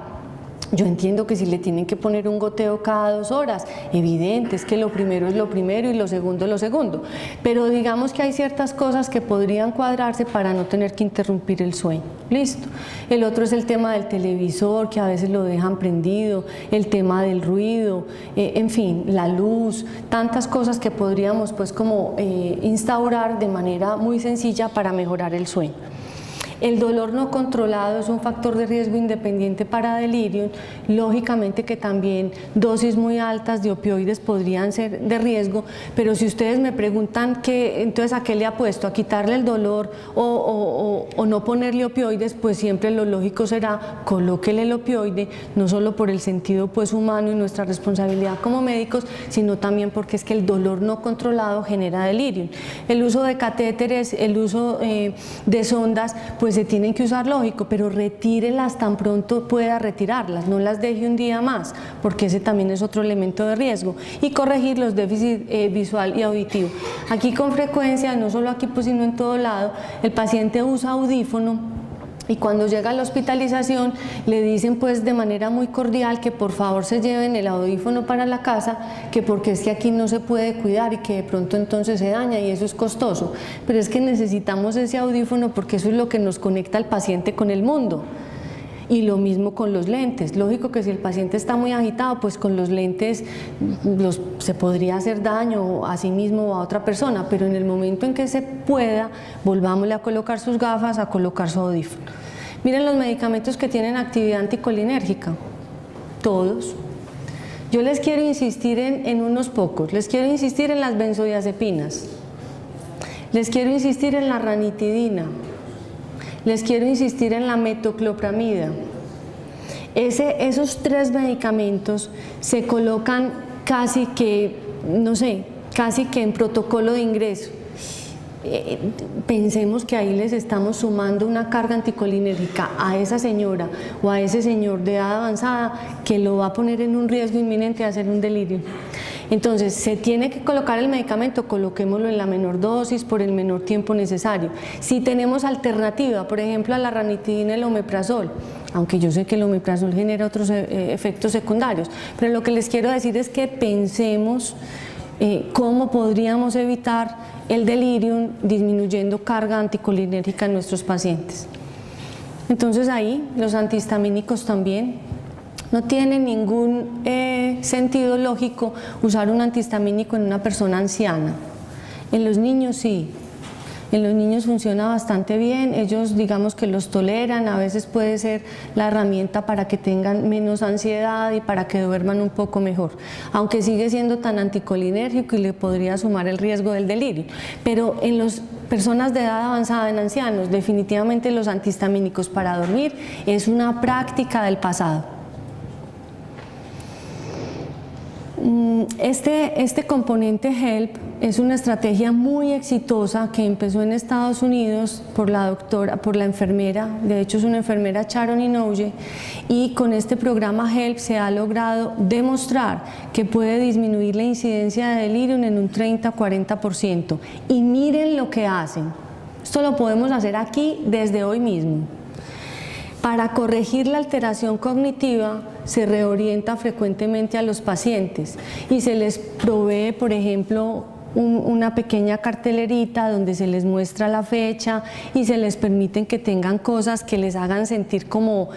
Yo entiendo que si le tienen que poner un goteo cada 2 horas, evidente, es que lo primero es lo primero y lo segundo es lo segundo, pero digamos que hay ciertas cosas que podrían cuadrarse para no tener que interrumpir el sueño. Listo. El otro es el tema del televisor, que a veces lo dejan prendido, el tema del ruido, en fin, la luz, tantas cosas que podríamos pues como instaurar de manera muy sencilla para mejorar el sueño. El dolor no controlado es un factor de riesgo independiente para delirium, lógicamente que también dosis muy altas de opioides podrían ser de riesgo, pero si ustedes me preguntan entonces a qué le apuesto, a quitarle el dolor o no ponerle opioides, pues siempre lo lógico será colóquele el opioide, no solo por el sentido pues humano y nuestra responsabilidad como médicos, sino también porque es que el dolor no controlado genera delirium. El uso de catéteres, el uso de sondas, pues se tienen que usar lógico, pero retírelas tan pronto pueda retirarlas, no las deje un día más, porque ese también es otro elemento de riesgo, y corregir los déficits visual y auditivo. Aquí con frecuencia, no solo aquí pues sino en todo lado, el paciente usa audífono y cuando llega a la hospitalización le dicen pues de manera muy cordial que por favor se lleven el audífono para la casa, que porque es que aquí no se puede cuidar y que de pronto entonces se daña y eso es costoso, pero es que necesitamos ese audífono porque eso es lo que nos conecta al paciente con el mundo. Y lo mismo con los lentes, lógico que si el paciente está muy agitado, pues con los lentes se podría hacer daño a sí mismo o a otra persona, pero en el momento en que se pueda, volvámosle a colocar sus gafas, a colocar su audífono. Miren los medicamentos que tienen actividad anticolinérgica, todos. Yo les quiero insistir en unos pocos, les quiero insistir en las benzodiazepinas, les quiero insistir en la ranitidina, les quiero insistir en la metoclopramida. Esos 3 medicamentos se colocan casi que, no sé, casi que en protocolo de ingreso. Pensemos que ahí les estamos sumando una carga anticolinérgica a esa señora o a ese señor de edad avanzada que lo va a poner en un riesgo inminente de hacer un delirio. Entonces, se tiene que colocar el medicamento, coloquémoslo en la menor dosis por el menor tiempo necesario. Si tenemos alternativa, por ejemplo, a la ranitidina, el omeprazol, aunque yo sé que el omeprazol genera otros efectos secundarios, pero lo que les quiero decir es que pensemos cómo podríamos evitar el delirium disminuyendo carga anticolinérgica en nuestros pacientes. Entonces ahí los antihistamínicos también. No tiene ningún sentido lógico usar un antihistamínico en una persona anciana. En los niños sí. En los niños funciona bastante bien, ellos digamos que los toleran, a veces puede ser la herramienta para que tengan menos ansiedad y para que duerman un poco mejor, aunque sigue siendo tan anticolinérgico y le podría sumar el riesgo del delirio. Pero en las personas de edad avanzada, en ancianos, definitivamente los antihistamínicos para dormir es una práctica del pasado. Este componente HELP es una estrategia muy exitosa que empezó en Estados Unidos por la enfermera, de hecho es una enfermera Sharon Inouye, y con este programa HELP se ha logrado demostrar que puede disminuir la incidencia de delirium en un 30-40%. Y miren lo que hacen, esto lo podemos hacer aquí desde hoy mismo. Para corregir la alteración cognitiva se reorienta frecuentemente a los pacientes y se les provee, por ejemplo, una pequeña cartelerita donde se les muestra la fecha y se les permiten que tengan cosas que les hagan sentir como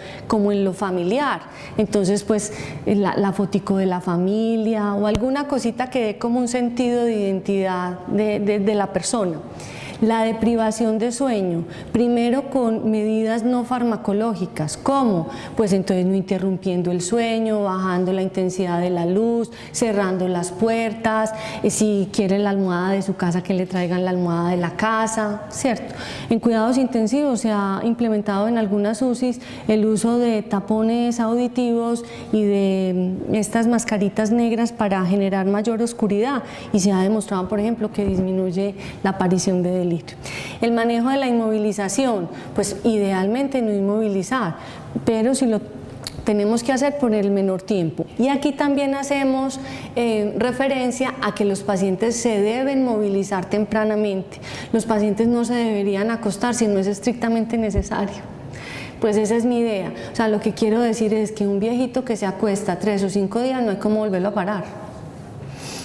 en lo familiar. Entonces, pues la fotico de la familia o alguna cosita que dé como un sentido de identidad de la persona. La deprivación de sueño, primero con medidas no farmacológicas, ¿cómo? Pues entonces no interrumpiendo el sueño, bajando la intensidad de la luz, cerrando las puertas, si quieren la almohada de su casa que le traigan la almohada de la casa, ¿cierto? En cuidados intensivos se ha implementado en algunas UCIs el uso de tapones auditivos y de estas mascaritas negras para generar mayor oscuridad y se ha demostrado, por ejemplo, que disminuye la aparición de delirio. El manejo de la inmovilización, pues idealmente no inmovilizar, pero si lo tenemos que hacer por el menor tiempo. Y aquí también hacemos referencia a que los pacientes se deben movilizar tempranamente. Los pacientes no se deberían acostar si no es estrictamente necesario. Pues esa es mi idea. O sea, lo que quiero decir es que un viejito que se acuesta 3 o 5 días no hay cómo volverlo a parar.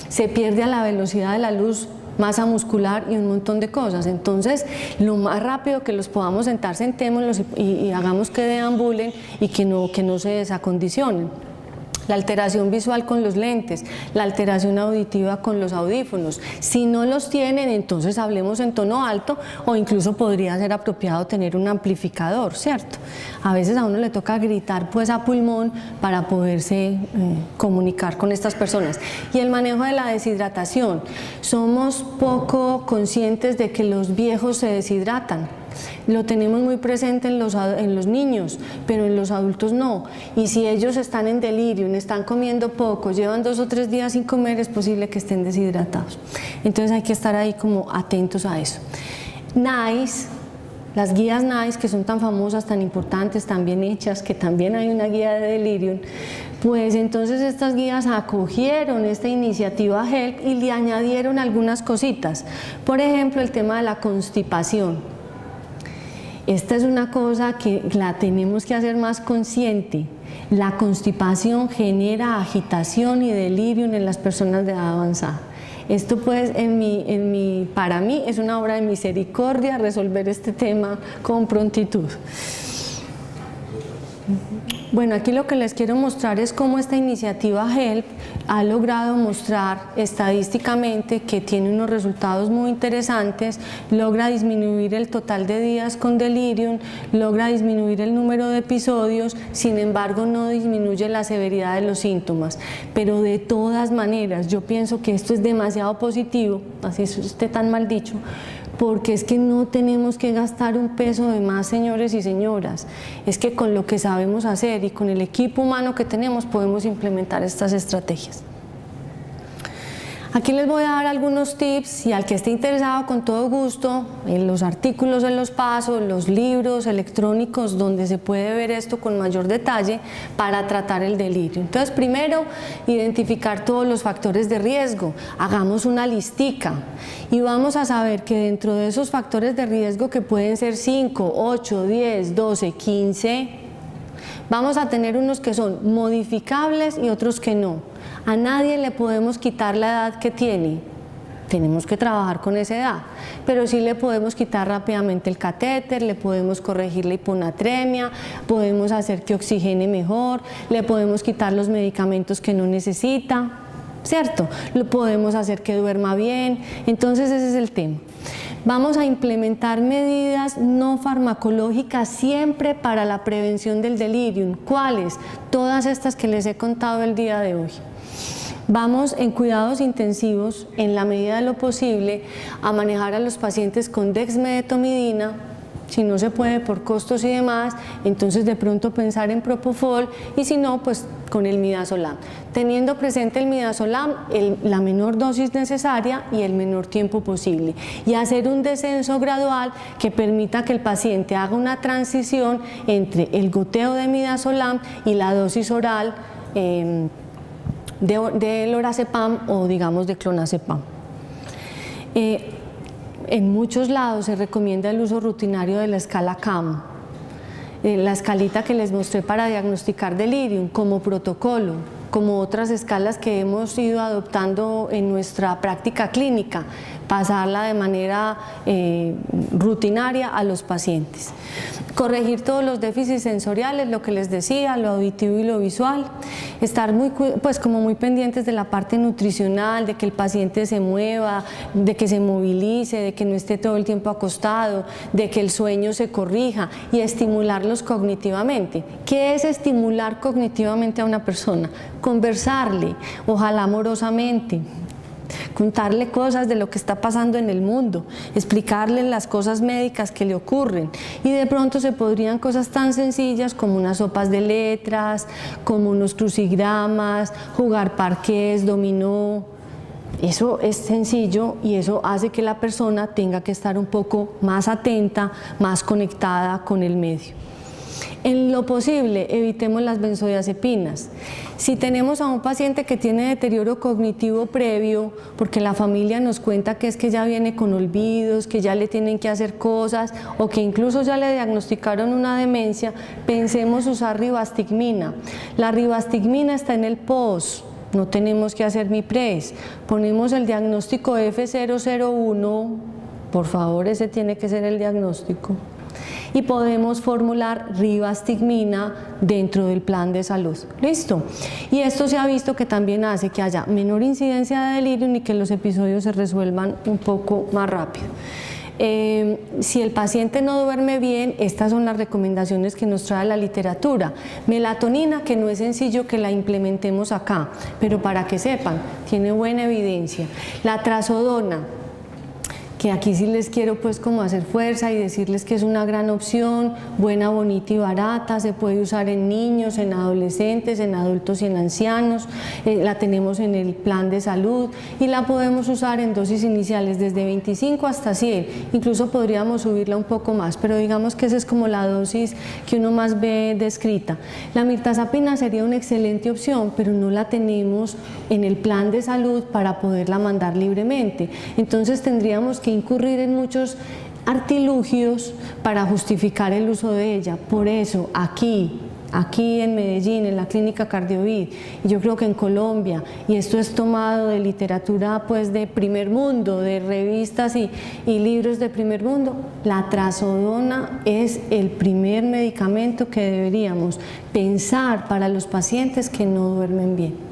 Se pierde a la velocidad de la luz masa muscular y un montón de cosas. Entonces, lo más rápido que los podamos sentar, sentémoslos y hagamos que deambulen y que no se desacondicionen. La alteración visual con los lentes, la alteración auditiva con los audífonos. Si no los tienen, entonces hablemos en tono alto o incluso podría ser apropiado tener un amplificador, ¿cierto? A veces a uno le toca gritar pues a pulmón para poderse comunicar con estas personas. Y el manejo de la deshidratación. Somos poco conscientes de que los viejos se deshidratan. Lo tenemos muy presente en los niños, pero en los adultos no. Y si ellos están en delirio, están comiendo poco, llevan 2 o 3 días sin comer, es posible que estén deshidratados. Entonces hay que estar ahí como atentos a eso. NICE, las guías NICE, que son tan famosas, tan importantes, tan bien hechas, que también hay una guía de delirium, pues entonces estas guías acogieron esta iniciativa HELP y le añadieron algunas cositas. Por ejemplo, el tema de la constipación. Esta es una cosa que la tenemos que hacer más consciente. La constipación genera agitación y delirium en las personas de edad avanzada. Esto pues para mí es una obra de misericordia resolver este tema con prontitud. Bueno, aquí lo que les quiero mostrar es cómo esta iniciativa HELP ha logrado mostrar estadísticamente que tiene unos resultados muy interesantes, logra disminuir el total de días con delirium, logra disminuir el número de episodios, sin embargo no disminuye la severidad de los síntomas. Pero de todas maneras, yo pienso que esto es demasiado positivo, así esté tan mal dicho, porque es que no tenemos que gastar un peso de más, señores y señoras. Es que con lo que sabemos hacer y con el equipo humano que tenemos podemos implementar estas estrategias. Aquí les voy a dar algunos tips y al que esté interesado con todo gusto, en los artículos en los pasos, los libros electrónicos donde se puede ver esto con mayor detalle para tratar el delirio. Entonces, primero, identificar todos los factores de riesgo. Hagamos una listica y vamos a saber que dentro de esos factores de riesgo, que pueden ser 5, 8, 10, 12, 15, vamos a tener unos que son modificables y otros que no. A nadie le podemos quitar la edad que tiene, tenemos que trabajar con esa edad, pero sí le podemos quitar rápidamente el catéter, le podemos corregir la hiponatremia, podemos hacer que oxigene mejor, le podemos quitar los medicamentos que no necesita, ¿cierto? Lo podemos hacer que duerma bien. Entonces ese es el tema. Vamos a implementar medidas no farmacológicas siempre para la prevención del delirium. ¿Cuáles? Todas estas que les he contado el día de hoy. Vamos en cuidados intensivos, en la medida de lo posible, a manejar a los pacientes con dexmedetomidina. Si no se puede por costos y demás, entonces de pronto pensar en propofol, y si no, pues con el midazolam. Teniendo presente el midazolam, la menor dosis necesaria y el menor tiempo posible. Y hacer un descenso gradual que permita que el paciente haga una transición entre el goteo de midazolam y la dosis oral de lorazepam o digamos de clonazepam. En muchos lados se recomienda el uso rutinario de la escala CAM, la escalita que les mostré para diagnosticar delirium como protocolo, como otras escalas que hemos ido adoptando en nuestra práctica clínica, pasarla de manera rutinaria a los pacientes. Corregir todos los déficits sensoriales, lo que les decía, lo auditivo y lo visual. Estar muy pendientes de la parte nutricional, de que el paciente se mueva, de que se movilice, de que no esté todo el tiempo acostado, de que el sueño se corrija y estimularlos cognitivamente. ¿Qué es estimular cognitivamente a una persona? Conversarle, ojalá amorosamente, contarle cosas de lo que está pasando en el mundo, explicarle las cosas médicas que le ocurren, y de pronto se podrían cosas tan sencillas como unas sopas de letras, como unos crucigramas, jugar parqués, dominó. Eso es sencillo y eso hace que la persona tenga que estar un poco más atenta, más conectada con el medio. En lo posible, evitemos las benzodiazepinas. Si tenemos a un paciente que tiene deterioro cognitivo previo, porque la familia nos cuenta que es que ya viene con olvidos, que ya le tienen que hacer cosas o que incluso ya le diagnosticaron una demencia, pensemos usar rivastigmina. La rivastigmina está en el POS. No tenemos que hacer MIPRES, ponemos el diagnóstico F001, por favor ese tiene que ser el diagnóstico, y podemos formular rivastigmina dentro del plan de salud. ¿Listo? Y esto se ha visto que también hace que haya menor incidencia de delirium y que los episodios se resuelvan un poco más rápido. Si el paciente no duerme bien, estas son las recomendaciones que nos trae la literatura. Melatonina, que no es sencillo que la implementemos acá, pero para que sepan, tiene buena evidencia. La trazodona, que aquí sí les quiero pues como hacer fuerza y decirles que es una gran opción, buena, bonita y barata, se puede usar en niños, en adolescentes, en adultos y en ancianos, la tenemos en el plan de salud y la podemos usar en dosis iniciales desde 25 hasta 100, incluso podríamos subirla un poco más, pero digamos que esa es como la dosis que uno más ve descrita. La mirtazapina sería una excelente opción, pero no la tenemos en el plan de salud para poderla mandar libremente, entonces tendríamos que incurrir en muchos artilugios para justificar el uso de ella. Por eso aquí en Medellín, en la clínica Cardiovid, y yo creo que en Colombia, y esto es tomado de literatura pues de primer mundo, de revistas y libros de primer mundo, la trazodona es el primer medicamento que deberíamos pensar para los pacientes que no duermen bien.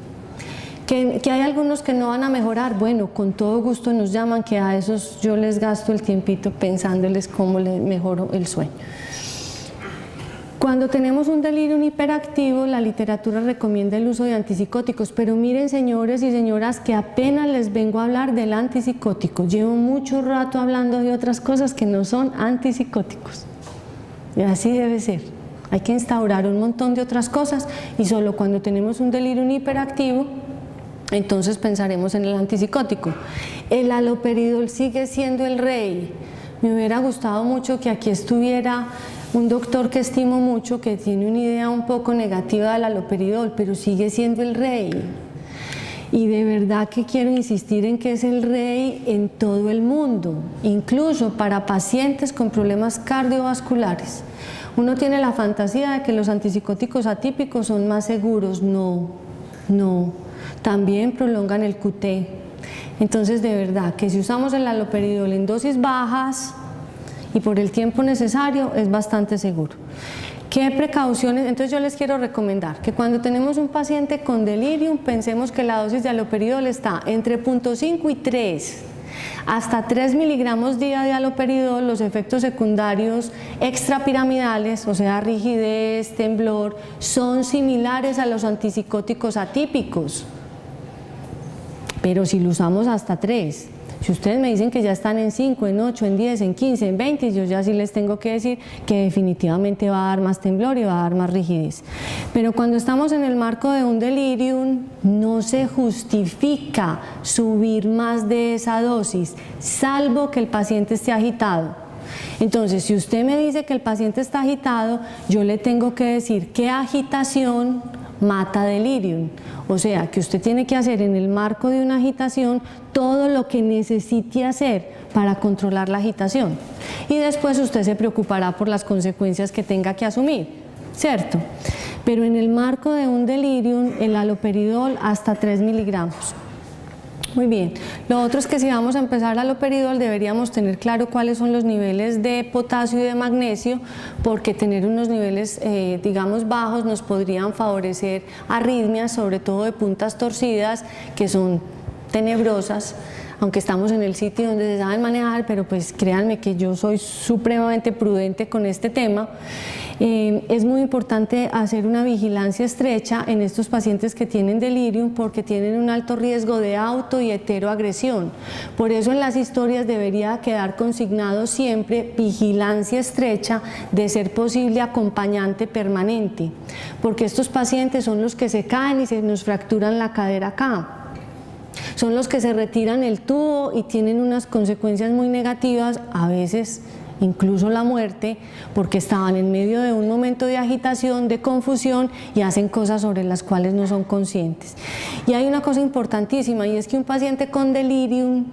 Que hay algunos que no van a mejorar, bueno, con todo gusto nos llaman, que a esos yo les gasto el tiempito pensándoles cómo les mejoro el sueño. Cuando tenemos un delirium hiperactivo, la literatura recomienda el uso de antipsicóticos, pero miren señores y señoras que apenas les vengo a hablar del antipsicótico, llevo mucho rato hablando de otras cosas que no son antipsicóticos, y así debe ser. Hay que instaurar un montón de otras cosas y solo cuando tenemos un delirium hiperactivo entonces pensaremos en el antipsicótico. El haloperidol sigue siendo el rey. Me hubiera gustado mucho que aquí estuviera un doctor que estimo mucho, que tiene una idea un poco negativa del haloperidol, pero sigue siendo el rey. Y de verdad que quiero insistir en que es el rey en todo el mundo, incluso para pacientes con problemas cardiovasculares. Uno tiene la fantasía de que los antipsicóticos atípicos son más seguros. No. También prolongan el QT. Entonces, de verdad, que si usamos el haloperidol en dosis bajas y por el tiempo necesario, es bastante seguro. ¿Qué precauciones? Entonces yo les quiero recomendar que cuando tenemos un paciente con delirium, pensemos que la dosis de haloperidol está entre 0.5 y 3. Hasta 3 miligramos día de haloperidol, los efectos secundarios extrapiramidales, o sea, rigidez, temblor, son similares a los antipsicóticos atípicos. Pero si lo usamos hasta 3, si ustedes me dicen que ya están en 5, en 8, en 10, en 15, en 20, yo ya sí les tengo que decir que definitivamente va a dar más temblor y va a dar más rigidez. Pero cuando estamos en el marco de un delirium, no se justifica subir más de esa dosis, salvo que el paciente esté agitado. Entonces, si usted me dice que el paciente está agitado, yo le tengo que decir que agitación mata delirium. O sea, que usted tiene que hacer en el marco de una agitación todo lo que necesite hacer para controlar la agitación. Y después usted se preocupará por las consecuencias que tenga que asumir, ¿cierto? Pero en el marco de un delirium, el haloperidol hasta 3 miligramos. Muy bien, lo otro es que si vamos a empezar haloperidol deberíamos tener claro cuáles son los niveles de potasio y de magnesio, porque tener unos niveles digamos bajos nos podrían favorecer arritmias, sobre todo de puntas torcidas, que son tenebrosas, aunque estamos en el sitio donde se saben manejar, pero pues créanme que yo soy supremamente prudente con este tema. Es muy importante hacer una vigilancia estrecha en estos pacientes que tienen delirium porque tienen un alto riesgo de auto y heteroagresión. Por eso en las historias debería quedar consignado siempre vigilancia estrecha, de ser posible acompañante permanente, porque estos pacientes son los que se caen y se nos fracturan la cadera acá. Son los que se retiran el tubo y tienen unas consecuencias muy negativas, a veces incluso la muerte, porque estaban en medio de un momento de agitación, de confusión y hacen cosas sobre las cuales no son conscientes. Y hay una cosa importantísima y es que un paciente con delirium,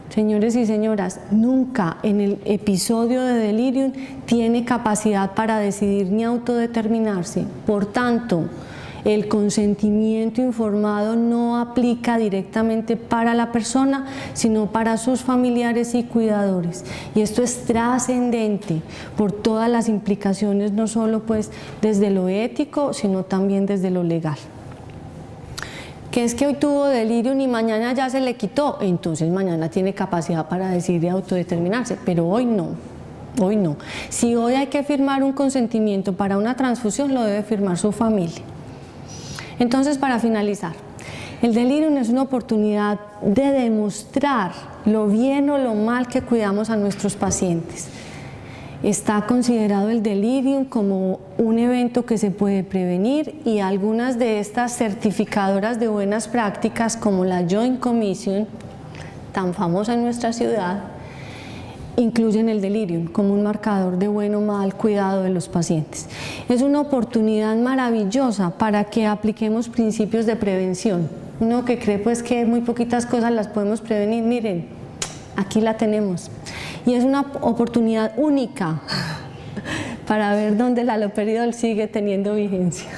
señores y señoras, nunca en el episodio de delirium tiene capacidad para decidir ni autodeterminarse. Por tanto, el consentimiento informado no aplica directamente para la persona, sino para sus familiares y cuidadores. Y esto es trascendente por todas las implicaciones, no solo pues desde lo ético, sino también desde lo legal. Que es que hoy tuvo delirium y mañana ya se le quitó, entonces mañana tiene capacidad para decidir y autodeterminarse, pero hoy no. Hoy no. Si hoy hay que firmar un consentimiento para una transfusión, lo debe firmar su familia. Entonces, para finalizar, el delirium es una oportunidad de demostrar lo bien o lo mal que cuidamos a nuestros pacientes. Está considerado el delirium como un evento que se puede prevenir y algunas de estas certificadoras de buenas prácticas, como la Joint Commission, tan famosa en nuestra ciudad, incluyen el delirium como un marcador de buen o mal cuidado de los pacientes. Es una oportunidad maravillosa para que apliquemos principios de prevención. Uno que cree pues que muy poquitas cosas las podemos prevenir, miren, aquí la tenemos. Y es una oportunidad única para ver dónde el haloperidol sigue teniendo vigencia.